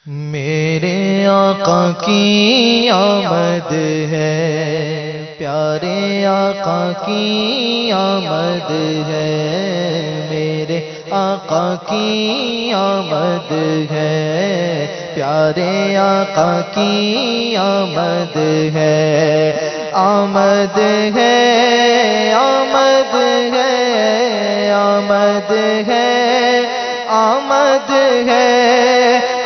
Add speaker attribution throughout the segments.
Speaker 1: میرے آقا کی آمد ہے، پیارے آقا کی آمد ہے، میرے آقا کی آمد ہے، پیارے آقا کی آمد ہے، آمد ہے، آمد ہے، آمد ہے، آمد ہے،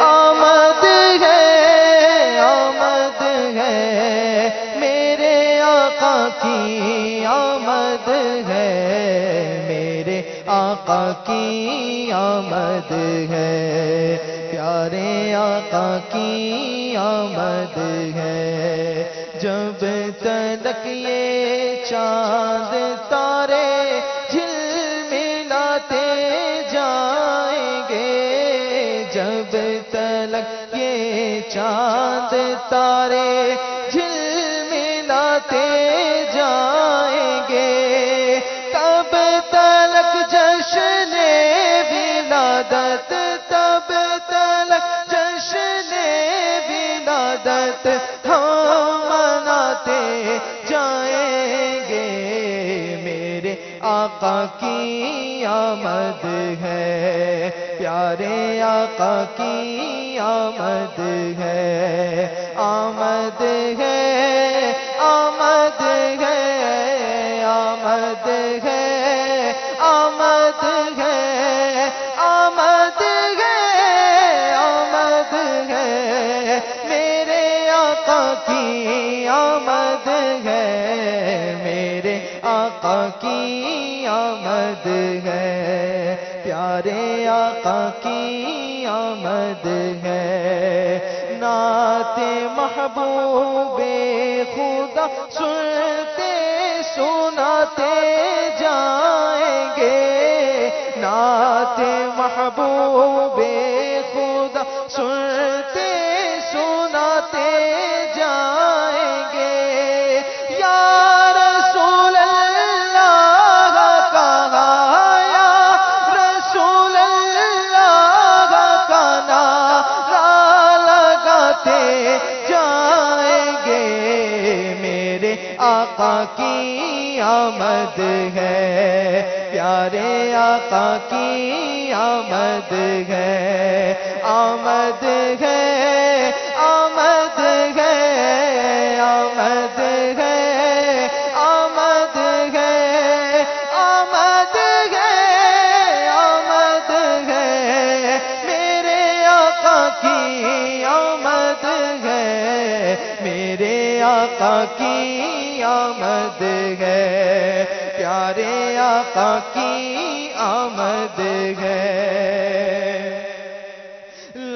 Speaker 1: آمد ہے، آمد ہے، میرے آقا کی آمد ہے، میرے آقا کی آمد ہے، پیارے آقا کی آمد ہے۔ جب تلک یہ چاند تارے جھلملاتے جائیں گے، جب تلک یہ چاند تارے جھلملاتے جائیں گے، تب تلک جشن ولادت، تب تلک جشن ولادت ہم مناتے جائیں گے، میرے آقا کی آمد ہے، پیارے آقا کی آمد ہے، آمد ہے، آمد ہے، آمد ہے، آمد ہے، آمد ہے، آمد ہے، میرے آقا کی آمد ہے، میرے آقا کی آمد ہے، پیارے آقا کی آمد ہے۔ نعت محبوب خدا سنتے سناتے جائیں گے، نعت محبوب خدا سنتے سناتے جائیں گے، یا رسول اللہ کہا، یا رسول اللہ کا نعرہ لگاتے جائیں گے، میرے آقا کی آمد ہے، پیارے آقا کی آمد ہے، آمد ہے، آمد ہے، آمد ہے، آمد ہے، آمد ہے، آمد ہے، میرے آقا کی آمد ہے، میرے آقا کی آمد ہے، پیارے آقا کی آمد ہے۔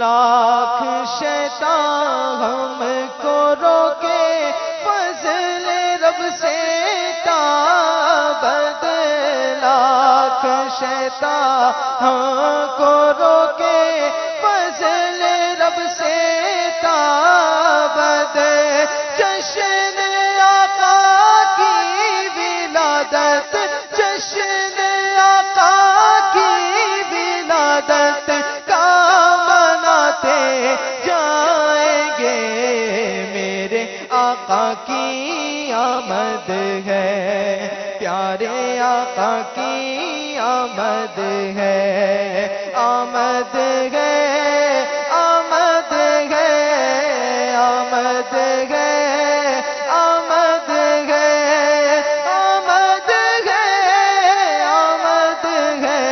Speaker 1: لاکھ شیطان ہم کو روکے فضل رب سے تابد، لاکھ شیطان ہم کو روکے فضل رب سے تابد، جشن آقا کی ولادت، جشن آقا کی ولادت کا مناتے جائیں گے، میرے آقا کی آمد ہے، پیارے آقا کی آمد ہے، آمد ہے، آمد ہے، آمد ہے، آمد ہے، آمد ہے، آمد ہے،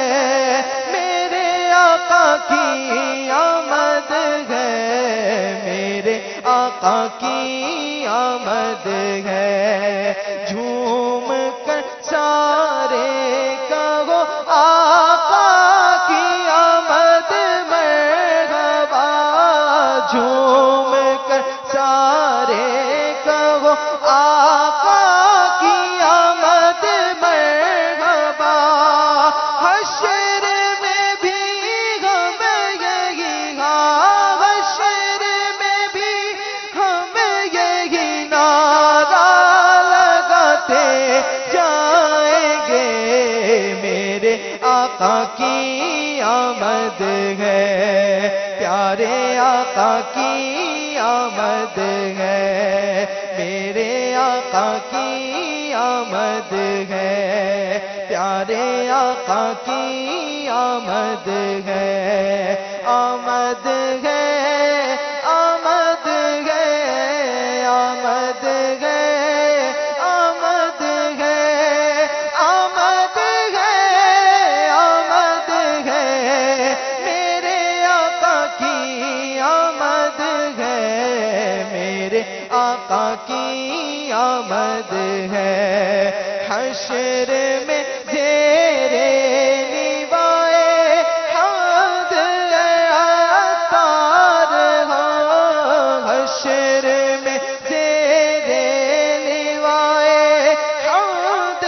Speaker 1: میرے آقا کی آمد ہے، میرے آقا کی آمد ہے، جھوم کر سارے کہو آقا کی آمد مرحبا، جھوم کر سارے کہو آقا کی آمد مرحبا، حشر میں بھی ہم یہی حشر میں بھی ہم یہی نعرہ لگاتے جائیں گے، میرے آقا کی آمد ہے، پیارے آقا آقا کی آمد ہے، میرے آقا کی آمد ہے، پیارے آقا کی آمد ہے، آمد ہے، آمد ہے، آمد ہے، آمد ہے، آمد ہے، آمد ہے، میرے آقا کی آمد ہے، میرے آقا کی آمد ہے، حشر میں زیرے لیوائے حمد عطار ہوں، حشر میں زیرے لیوائے حمد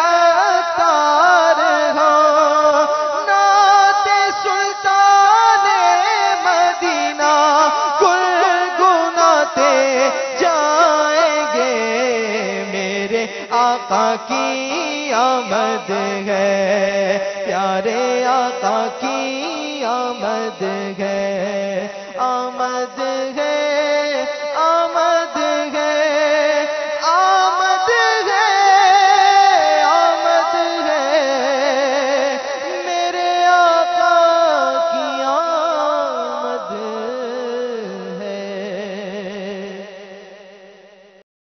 Speaker 1: عطار ہوں، نعت سلطان مدینہ گنگناتے جائیں گے، میرے آقا کی آمد ہے، پیارے آقا کی